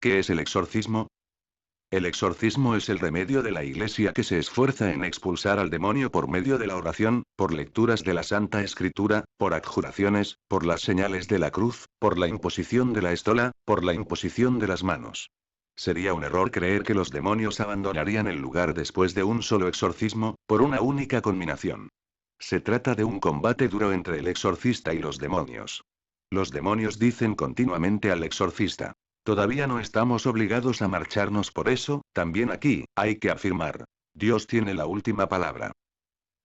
¿Qué es el exorcismo? El exorcismo es el remedio de la Iglesia que se esfuerza en expulsar al demonio por medio de la oración, por lecturas de la Santa Escritura, por adjuraciones, por las señales de la cruz, por la imposición de la estola, por la imposición de las manos. Sería un error creer que los demonios abandonarían el lugar después de un solo exorcismo, por una única conminación. Se trata de un combate duro entre el exorcista y los demonios. Los demonios dicen continuamente al exorcista: todavía no estamos obligados a marcharnos, por eso, también aquí, hay que afirmar: Dios tiene la última palabra.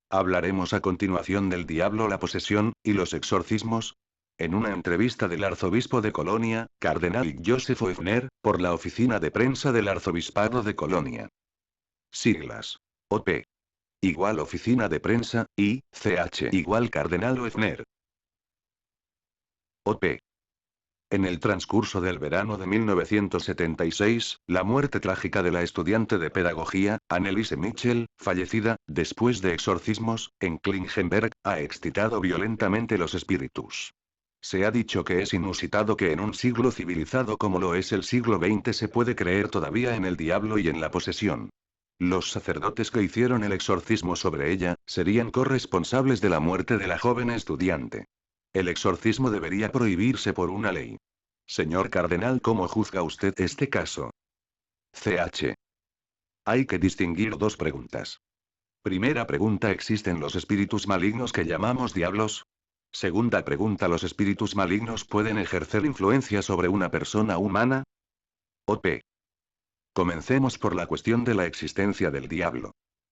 Hablaremos a continuación del diablo, la posesión, y los exorcismos. En una entrevista del arzobispo de Colonia, cardenal Joseph Oefner, por la oficina de prensa del arzobispado de Colonia. Siglas. OP. Igual oficina de prensa, y, CH igual cardenal Oefner. OP. En el transcurso del verano de 1976, la muerte trágica de la estudiante de pedagogía, Anneliese Michel, fallecida, después de exorcismos, en Klingenberg, ha excitado violentamente los espíritus. Se ha dicho que es inusitado que en un siglo civilizado como lo es el siglo XX se puede creer todavía en el diablo y en la posesión. Los sacerdotes que hicieron el exorcismo sobre ella, serían corresponsables de la muerte de la joven estudiante. El exorcismo debería prohibirse por una ley. Señor cardenal, ¿cómo juzga usted este caso? CH. Hay que distinguir dos preguntas. Primera pregunta: ¿existen los espíritus malignos que llamamos diablos? Segunda pregunta: ¿los espíritus malignos pueden ejercer influencia sobre una persona humana? OP. Comencemos por la cuestión de la existencia del diablo.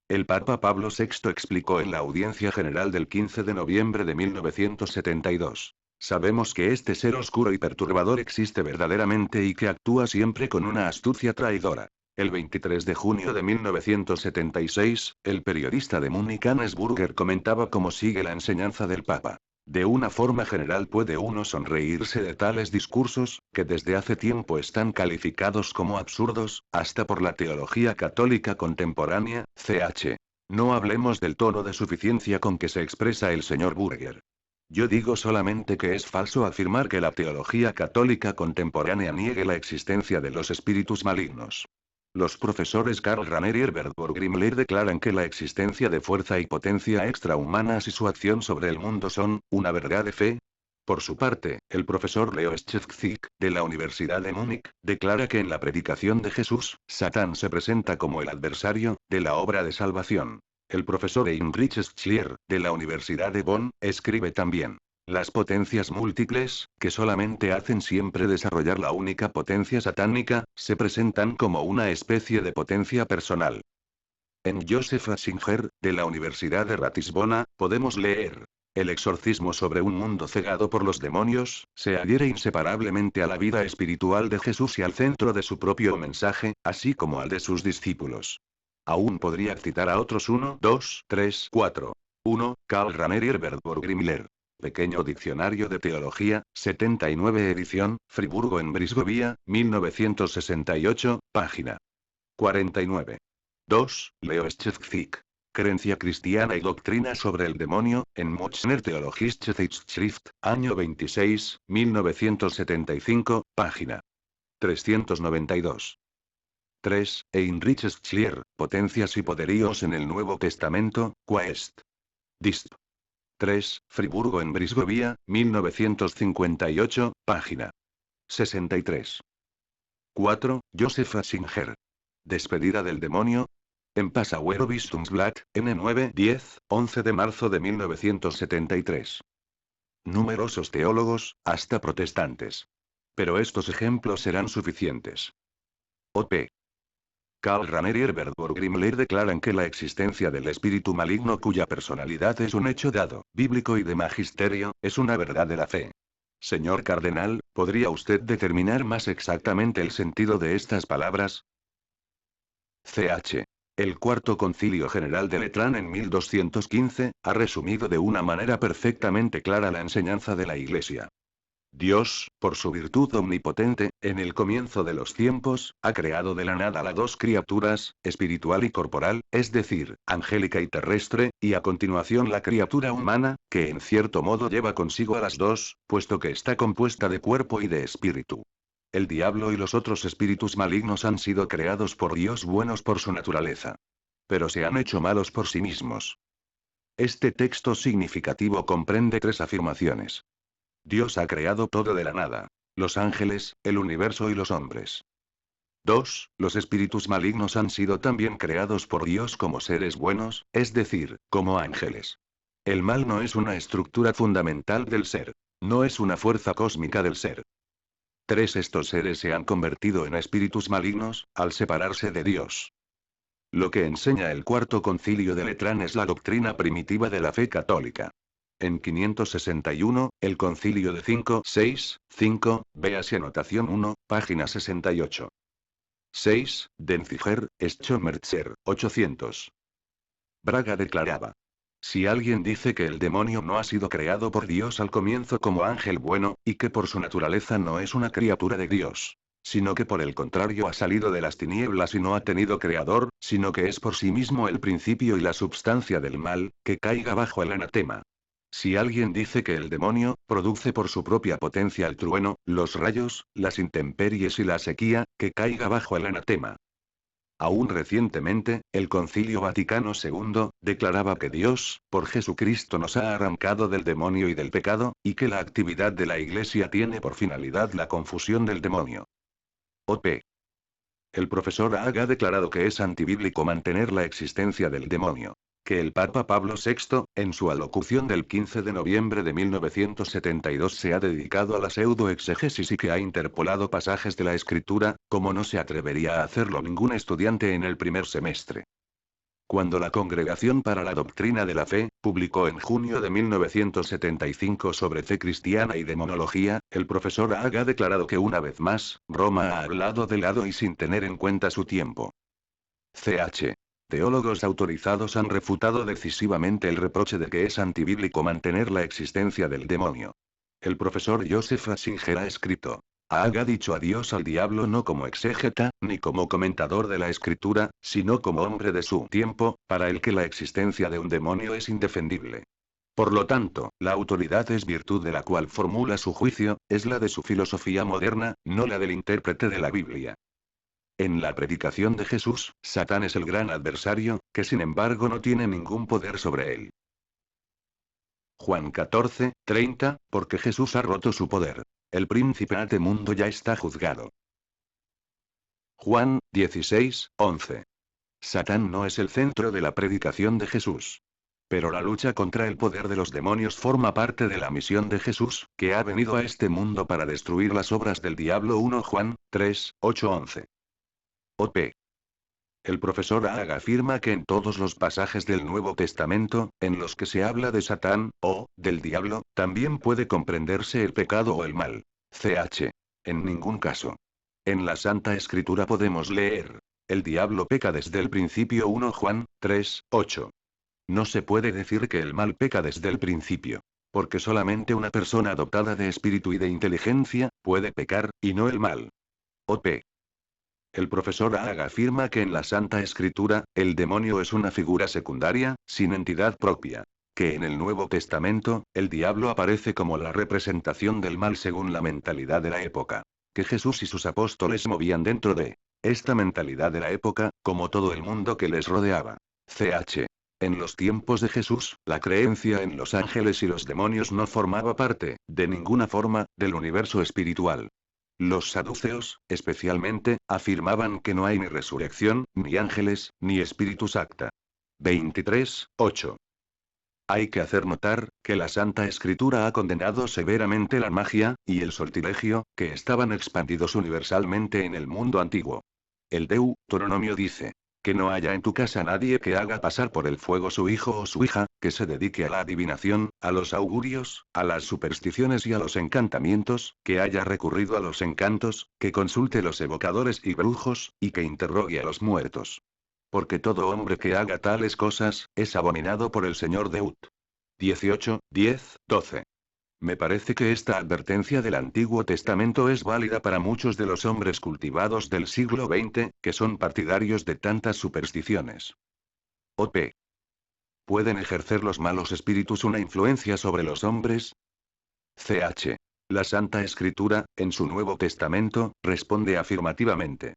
El Papa Pablo VI explicó en la audiencia general del 15 de noviembre de 1972. Sabemos que este ser oscuro y perturbador existe verdaderamente y que actúa siempre con una astucia traidora. El 23 de junio de 1976, el periodista de Múnich Hannes Burger comentaba cómo sigue la enseñanza del Papa. De una forma general puede uno sonreírse de tales discursos, que desde hace tiempo están calificados como absurdos, hasta por la teología católica contemporánea, ch. No hablemos del tono de suficiencia con que se expresa el señor Burger. Yo digo solamente que es falso afirmar que la teología católica contemporánea niegue la existencia de los espíritus malignos. Los profesores Karl Rahner y Herbert Burgrimler declaran que la existencia de fuerza y potencia extrahumanas y su acción sobre el mundo son una verdad de fe. Por su parte, el profesor Leo Schäfzik, de la Universidad de Múnich, declara que en la predicación de Jesús, Satán se presenta como el adversario de la obra de salvación. El profesor Heinrich Schlier, de la Universidad de Bonn, escribe también: las potencias múltiples, que solamente hacen siempre desarrollar la única potencia satánica, se presentan como una especie de potencia personal. En Joseph Ratzinger, de la Universidad de Ratisbona, podemos leer: el exorcismo sobre un mundo cegado por los demonios, se adhiere inseparablemente a la vida espiritual de Jesús y al centro de su propio mensaje, así como al de sus discípulos. Aún podría citar a otros 1, 2, 3, 4. 1. Karl Rahner y Herbert Burgrimler. Pequeño Diccionario de Teología, 79 edición, Friburgo en Brisgovia, 1968, página 49. 2. Leo Schäfzik. Creencia cristiana y doctrina sobre el demonio, en Mochner Theologische Zeitschrift, año 26, 1975, página 392. 3. Heinrich Schlier, Potencias y poderíos en el Nuevo Testamento, Quaest. Disp. 3. Friburgo en Brisgovia, 1958, página 63. 4. Joseph Ratzinger. Despedida del demonio. En Passauer Bistumsblatt, N9, 10, 11 de marzo de 1973. Numerosos teólogos, hasta protestantes. Pero estos ejemplos serán suficientes. OP. Karl Rahner y Herbert Burgrimler declaran que la existencia del espíritu maligno cuya personalidad es un hecho dado, bíblico y de magisterio, es una verdad de la fe. Señor cardenal, ¿podría usted determinar más exactamente el sentido de estas palabras? Ch. El Cuarto Concilio General de Letrán en 1215, ha resumido de una manera perfectamente clara la enseñanza de la Iglesia. Dios, por su virtud omnipotente, en el comienzo de los tiempos, ha creado de la nada las dos criaturas, espiritual y corporal, es decir, angélica y terrestre, y a continuación la criatura humana, que en cierto modo lleva consigo a las dos, puesto que está compuesta de cuerpo y de espíritu. El diablo y los otros espíritus malignos han sido creados por Dios buenos por su naturaleza. Pero se han hecho malos por sí mismos. Este texto significativo comprende tres afirmaciones. Dios ha creado todo de la nada. Los ángeles, el universo y los hombres. 2. Los espíritus malignos han sido también creados por Dios como seres buenos, es decir, como ángeles. El mal no es una estructura fundamental del ser. No es una fuerza cósmica del ser. 3. Estos seres se han convertido en espíritus malignos, al separarse de Dios. Lo que enseña el Cuarto Concilio de Letrán es la doctrina primitiva de la fe católica. En 561, el Concilio de 5, véase anotación 1, página 68. 6. Denziger, Schommerzer, 800. Braga declaraba. Si alguien dice que el demonio no ha sido creado por Dios al comienzo como ángel bueno, y que por su naturaleza no es una criatura de Dios, sino que por el contrario ha salido de las tinieblas y no ha tenido creador, sino que es por sí mismo el principio y la substancia del mal, que caiga bajo el anatema. Si alguien dice que el demonio produce por su propia potencia el trueno, los rayos, las intemperies y la sequía, que caiga bajo el anatema. Aún recientemente, el Concilio Vaticano II declaraba que Dios, por Jesucristo, nos ha arrancado del demonio y del pecado, y que la actividad de la Iglesia tiene por finalidad la confusión del demonio. O.P. El profesor Haag ha declarado que es antibíblico mantener la existencia del demonio. Que el Papa Pablo VI, en su alocución del 15 de noviembre de 1972, se ha dedicado a la pseudoexégesis y que ha interpolado pasajes de la Escritura, como no se atrevería a hacerlo ningún estudiante en el primer semestre. Cuando la Congregación para la Doctrina de la Fe publicó en junio de 1975 sobre fe cristiana y demonología, el profesor Haag ha declarado que una vez más, Roma ha hablado de lado y sin tener en cuenta su tiempo. Ch. Teólogos autorizados han refutado decisivamente el reproche de que es antibíblico mantener la existencia del demonio. El profesor Joseph Ratzinger ha escrito. Haag ha dicho adiós al diablo no como exégeta, ni como comentador de la escritura, sino como hombre de su tiempo, para el que la existencia de un demonio es indefendible. Por lo tanto, la autoridad es virtud de la cual formula su juicio, es la de su filosofía moderna, no la del intérprete de la Biblia. En la predicación de Jesús, Satán es el gran adversario, que sin embargo no tiene ningún poder sobre él. Juan 14:30, porque Jesús ha roto su poder. El príncipe de este mundo ya está juzgado. Juan 16:11. Satán no es el centro de la predicación de Jesús. Pero la lucha contra el poder de los demonios forma parte de la misión de Jesús, que ha venido a este mundo para destruir las obras del diablo. 1 Juan 3:8-11. O.P. El profesor Haag afirma que en todos los pasajes del Nuevo Testamento, en los que se habla de Satán, o del diablo, también puede comprenderse el pecado o el mal. Ch. En ningún caso. En la Santa Escritura podemos leer. El diablo peca desde el principio. 1 Juan 3:8. No se puede decir que el mal peca desde el principio. Porque solamente una persona dotada de espíritu y de inteligencia, puede pecar, y no el mal. O.P. El profesor Haag afirma que en la Santa Escritura, el demonio es una figura secundaria, sin entidad propia. Que en el Nuevo Testamento, el diablo aparece como la representación del mal según la mentalidad de la época. Que Jesús y sus apóstoles movían dentro de esta mentalidad de la época, como todo el mundo que les rodeaba. Ch. En los tiempos de Jesús, la creencia en los ángeles y los demonios no formaba parte, de ninguna forma, del universo espiritual. Los saduceos, especialmente, afirmaban que no hay ni resurrección, ni ángeles, ni espíritus. Acta 23:8. Hay que hacer notar, que la Santa Escritura ha condenado severamente la magia, y el sortilegio, que estaban expandidos universalmente en el mundo antiguo. El Deuteronomio dice. Que no haya en tu casa nadie que haga pasar por el fuego su hijo o su hija, que se dedique a la adivinación, a los augurios, a las supersticiones y a los encantamientos, que haya recurrido a los encantos, que consulte los evocadores y brujos, y que interrogue a los muertos. Porque todo hombre que haga tales cosas, es abominado por el Señor. Deut. 18:10-12. Me parece que esta advertencia del Antiguo Testamento es válida para muchos de los hombres cultivados del siglo XX, que son partidarios de tantas supersticiones. O.P. ¿Pueden ejercer los malos espíritus una influencia sobre los hombres? Ch. La Santa Escritura, en su Nuevo Testamento, responde afirmativamente.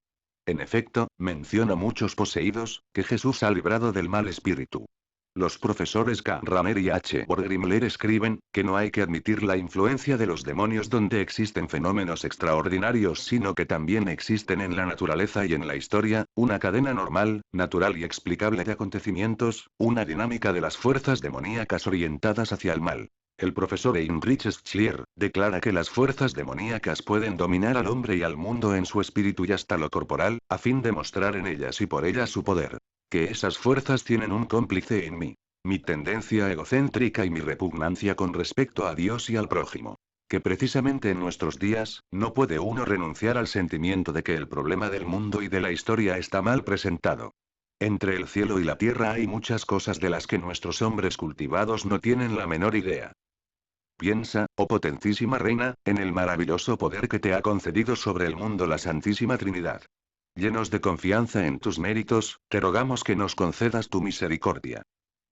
En efecto, menciona muchos poseídos, que Jesús ha librado del mal espíritu. Los profesores K. Raner y H. Borgrimler escriben, que no hay que admitir la influencia de los demonios donde existen fenómenos extraordinarios, sino que también existen en la naturaleza y en la historia, una cadena normal, natural y explicable de acontecimientos, una dinámica de las fuerzas demoníacas orientadas hacia el mal. El profesor Heinrich Schlier declara que las fuerzas demoníacas pueden dominar al hombre y al mundo en su espíritu y hasta lo corporal, a fin de mostrar en ellas y por ellas su poder. Que esas fuerzas tienen un cómplice en mí. Mi tendencia egocéntrica y mi repugnancia con respecto a Dios y al prójimo. Que precisamente en nuestros días, no puede uno renunciar al sentimiento de que el problema del mundo y de la historia está mal presentado. Entre el cielo y la tierra hay muchas cosas de las que nuestros hombres cultivados no tienen la menor idea. Piensa, oh potentísima Reina, en el maravilloso poder que te ha concedido sobre el mundo la Santísima Trinidad. Llenos de confianza en tus méritos, te rogamos que nos concedas tu misericordia.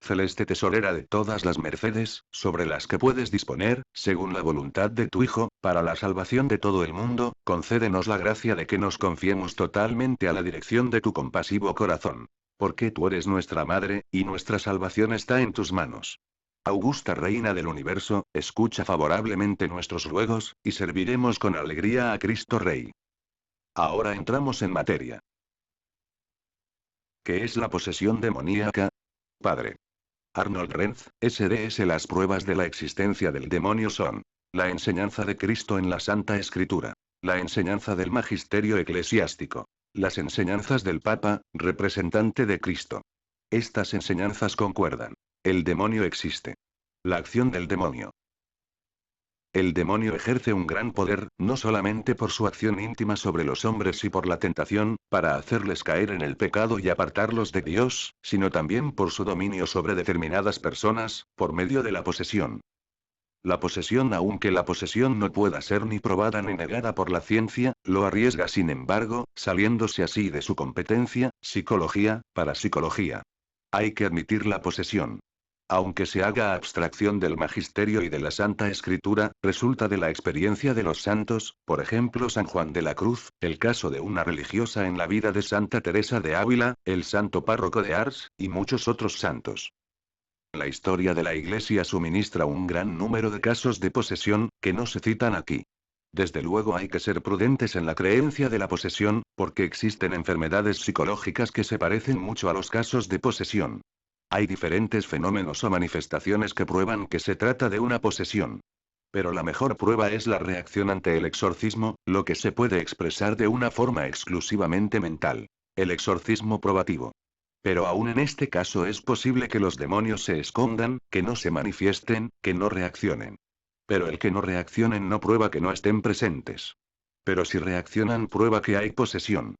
Celeste tesorera de todas las mercedes, sobre las que puedes disponer, según la voluntad de tu Hijo, para la salvación de todo el mundo, concédenos la gracia de que nos confiemos totalmente a la dirección de tu compasivo corazón. Porque tú eres nuestra Madre, y nuestra salvación está en tus manos. Augusta Reina del Universo, escucha favorablemente nuestros ruegos, y serviremos con alegría a Cristo Rey. Ahora entramos en materia. ¿Qué es la posesión demoníaca? Padre Arnold Renz, SDS. Las pruebas de la existencia del demonio son: la enseñanza de Cristo en la Santa Escritura, la enseñanza del magisterio eclesiástico, las enseñanzas del Papa, representante de Cristo. Estas enseñanzas concuerdan. El demonio existe. La acción del demonio. El demonio ejerce un gran poder, no solamente por su acción íntima sobre los hombres y por la tentación, para hacerles caer en el pecado y apartarlos de Dios, sino también por su dominio sobre determinadas personas, por medio de la posesión. La posesión, aunque la posesión no pueda ser ni probada ni negada por la ciencia, lo arriesga sin embargo, saliéndose así de su competencia, psicología, parapsicología. Hay que admitir la posesión. Aunque se haga abstracción del magisterio y de la Santa Escritura, resulta de la experiencia de los santos, por ejemplo San Juan de la Cruz, el caso de una religiosa en la vida de Santa Teresa de Ávila, el santo párroco de Ars, y muchos otros santos. La historia de la Iglesia suministra un gran número de casos de posesión, que no se citan aquí. Desde luego hay que ser prudentes en la creencia de la posesión, porque existen enfermedades psicológicas que se parecen mucho a los casos de posesión. Hay diferentes fenómenos o manifestaciones que prueban que se trata de una posesión. Pero la mejor prueba es la reacción ante el exorcismo, lo que se puede expresar de una forma exclusivamente mental. El exorcismo probativo. Pero aún en este caso es posible que los demonios se escondan, que no se manifiesten, que no reaccionen. Pero el que no reaccionen no prueba que no estén presentes. Pero si reaccionan prueba que hay posesión.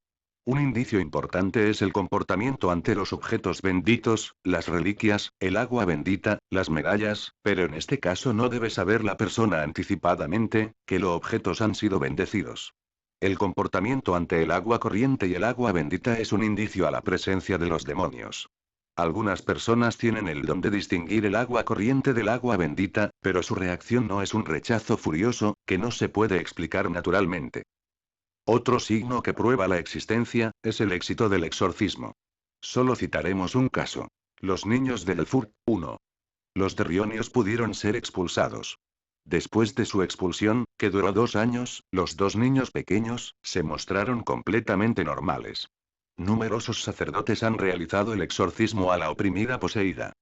Un indicio importante es el comportamiento ante los objetos benditos, las reliquias, el agua bendita, las medallas, pero en este caso no debe saber la persona anticipadamente, que los objetos han sido bendecidos. El comportamiento ante el agua corriente y el agua bendita es un indicio a la presencia de los demonios. Algunas personas tienen el don de distinguir el agua corriente del agua bendita, pero su reacción no es un rechazo furioso, que no se puede explicar naturalmente. Otro signo que prueba la existencia, es el éxito del exorcismo. Solo citaremos un caso. Los niños de Erfurt, 1. Los derrionios pudieron ser expulsados. Después de su expulsión, que duró 2 años, los 2 niños pequeños, se mostraron completamente normales. Numerosos sacerdotes han realizado el exorcismo a la oprimida poseída.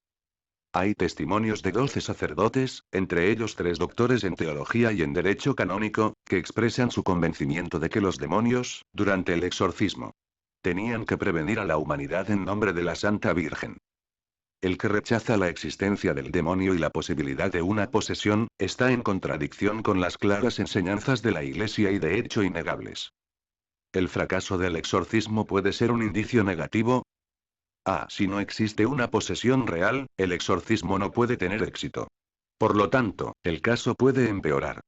Hay testimonios de 12 sacerdotes, entre ellos 3 doctores en teología y en derecho canónico, que expresan su convencimiento de que los demonios, durante el exorcismo, tenían que prevenir a la humanidad en nombre de la Santa Virgen. El que rechaza la existencia del demonio y la posibilidad de una posesión, está en contradicción con las claras enseñanzas de la Iglesia y de hecho innegables. ¿El fracaso del exorcismo puede ser un indicio negativo? Si no existe una posesión real, el exorcismo no puede tener éxito. Por lo tanto, el caso puede empeorar.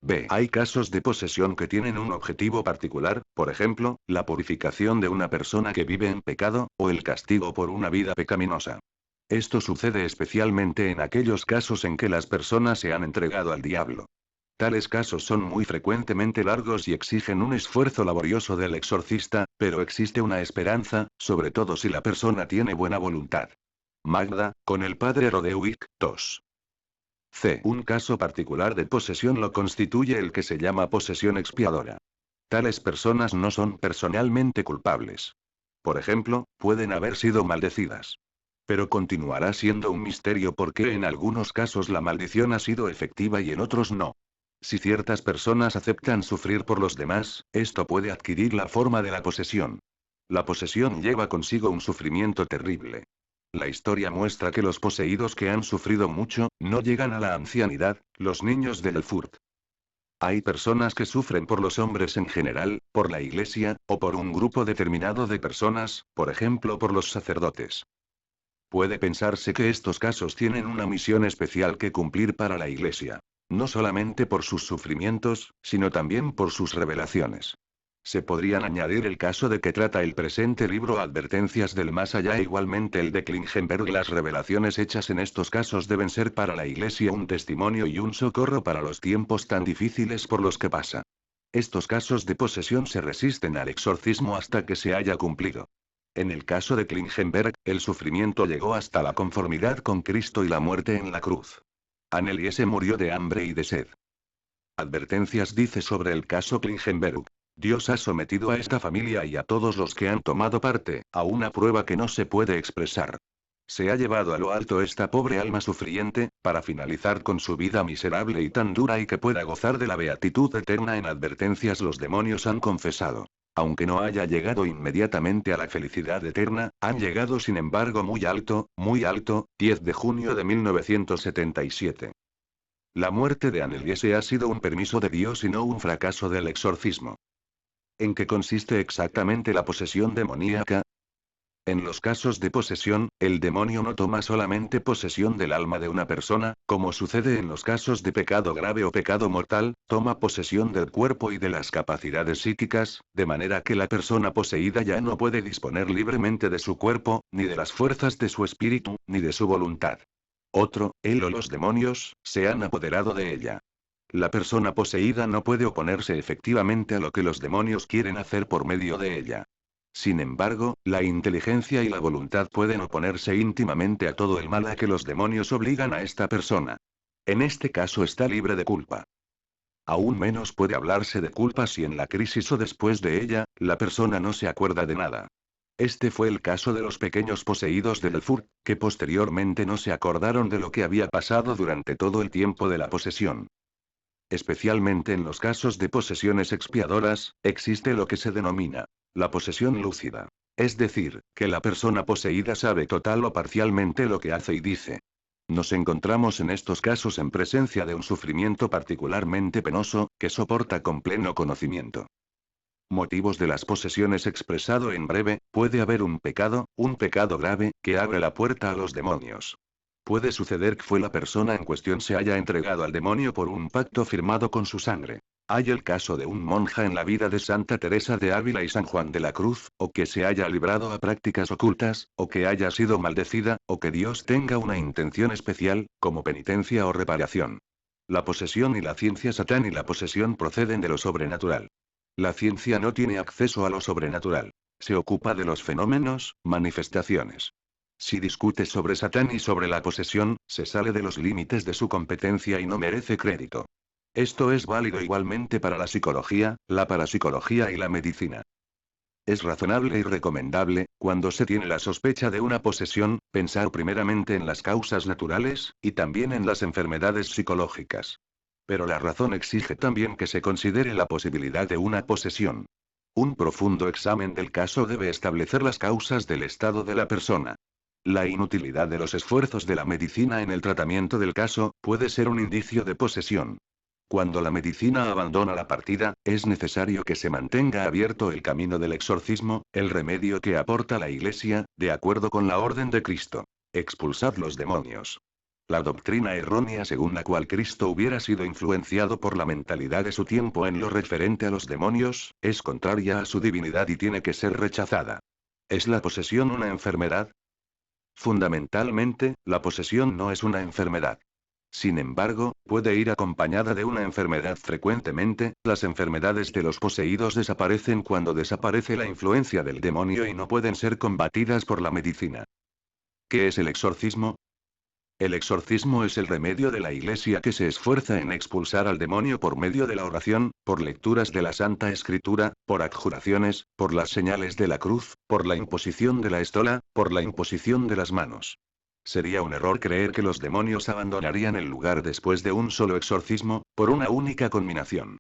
B. Hay casos de posesión que tienen un objetivo particular, por ejemplo, la purificación de una persona que vive en pecado, o el castigo por una vida pecaminosa. Esto sucede especialmente en aquellos casos en que las personas se han entregado al diablo. Tales casos son muy frecuentemente largos y exigen un esfuerzo laborioso del exorcista, pero existe una esperanza, sobre todo si la persona tiene buena voluntad. Magda, con el padre Roderick, 2. C. Un caso particular de posesión lo constituye el que se llama posesión expiadora. Tales personas no son personalmente culpables. Por ejemplo, pueden haber sido maldecidas. Pero continuará siendo un misterio por qué en algunos casos la maldición ha sido efectiva y en otros no. Si ciertas personas aceptan sufrir por los demás, esto puede adquirir la forma de la posesión. La posesión lleva consigo un sufrimiento terrible. La historia muestra que los poseídos que han sufrido mucho, no llegan a la ancianidad, los niños del Furt. Hay personas que sufren por los hombres en general, por la iglesia, o por un grupo determinado de personas, por ejemplo por los sacerdotes. Puede pensarse que estos casos tienen una misión especial que cumplir para la iglesia. No solamente por sus sufrimientos, sino también por sus revelaciones. Se podrían añadir el caso de que trata el presente libro Advertencias del Más Allá e igualmente el de Klingenberg. Las revelaciones hechas en estos casos deben ser para la Iglesia un testimonio y un socorro para los tiempos tan difíciles por los que pasa. Estos casos de posesión se resisten al exorcismo hasta que se haya cumplido. En el caso de Klingenberg, el sufrimiento llegó hasta la conformidad con Cristo y la muerte en la cruz. Anneliese se murió de hambre y de sed. Advertencias dice sobre el caso Klingenberg. Dios ha sometido a esta familia y a todos los que han tomado parte, a una prueba que no se puede expresar. Se ha llevado a lo alto esta pobre alma sufriente, para finalizar con su vida miserable y tan dura y que pueda gozar de la beatitud eterna. En Advertencias los demonios han confesado. Aunque no haya llegado inmediatamente a la felicidad eterna, han llegado sin embargo muy alto, 10 de junio de 1977. La muerte de Anneliese ha sido un permiso de Dios y no un fracaso del exorcismo. ¿En qué consiste exactamente la posesión demoníaca? En los casos de posesión, el demonio no toma solamente posesión del alma de una persona, como sucede en los casos de pecado grave o pecado mortal, toma posesión del cuerpo y de las capacidades psíquicas, de manera que la persona poseída ya no puede disponer libremente de su cuerpo, ni de las fuerzas de su espíritu, ni de su voluntad. Él o los demonios, se han apoderado de ella. La persona poseída no puede oponerse efectivamente a lo que los demonios quieren hacer por medio de ella. Sin embargo, la inteligencia y la voluntad pueden oponerse íntimamente a todo el mal a que los demonios obligan a esta persona. En este caso está libre de culpa. Aún menos puede hablarse de culpa si en la crisis o después de ella, la persona no se acuerda de nada. Este fue el caso de los pequeños poseídos del Furt, que posteriormente no se acordaron de lo que había pasado durante todo el tiempo de la posesión. Especialmente en los casos de posesiones expiadoras, existe lo que se denomina la posesión lúcida. Es decir, que la persona poseída sabe total o parcialmente lo que hace y dice. Nos encontramos en estos casos en presencia de un sufrimiento particularmente penoso, que soporta con pleno conocimiento. Motivos de las posesiones expresado en breve: puede haber un pecado grave, que abre la puerta a los demonios. Puede suceder que la persona en cuestión se haya entregado al demonio por un pacto firmado con su sangre. Hay el caso de un monja en la vida de Santa Teresa de Ávila y San Juan de la Cruz, o que se haya librado a prácticas ocultas, o que haya sido maldecida, o que Dios tenga una intención especial, como penitencia o reparación. La posesión y la ciencia. Satán y la posesión proceden de lo sobrenatural. La ciencia no tiene acceso a lo sobrenatural. Se ocupa de los fenómenos, manifestaciones. Si discute sobre Satán y sobre la posesión, se sale de los límites de su competencia y no merece crédito. Esto es válido igualmente para la psicología, la parapsicología y la medicina. Es razonable y recomendable, cuando se tiene la sospecha de una posesión, pensar primeramente en las causas naturales, y también en las enfermedades psicológicas. Pero la razón exige también que se considere la posibilidad de una posesión. Un profundo examen del caso debe establecer las causas del estado de la persona. La inutilidad de los esfuerzos de la medicina en el tratamiento del caso puede ser un indicio de posesión. Cuando la medicina abandona la partida, es necesario que se mantenga abierto el camino del exorcismo, el remedio que aporta la Iglesia, de acuerdo con la orden de Cristo. Expulsad los demonios. La doctrina errónea según la cual Cristo hubiera sido influenciado por la mentalidad de su tiempo en lo referente a los demonios, es contraria a su divinidad y tiene que ser rechazada. ¿Es la posesión una enfermedad? Fundamentalmente, la posesión no es una enfermedad. Sin embargo, puede ir acompañada de una enfermedad frecuentemente. Las enfermedades de los poseídos desaparecen cuando desaparece la influencia del demonio y no pueden ser combatidas por la medicina. ¿Qué es el exorcismo? El exorcismo es el remedio de la Iglesia que se esfuerza en expulsar al demonio por medio de la oración, por lecturas de la Santa Escritura, por adjuraciones, por las señales de la cruz, por la imposición de la estola, por la imposición de las manos. Sería un error creer que los demonios abandonarían el lugar después de un solo exorcismo, por una única conminación.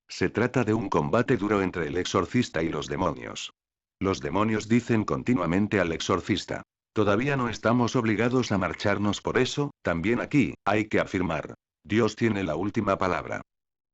Se trata de un combate duro entre el exorcista y los demonios. Los demonios dicen continuamente al exorcista: todavía no estamos obligados a marcharnos, por eso, también aquí, hay que afirmar: Dios tiene la última palabra.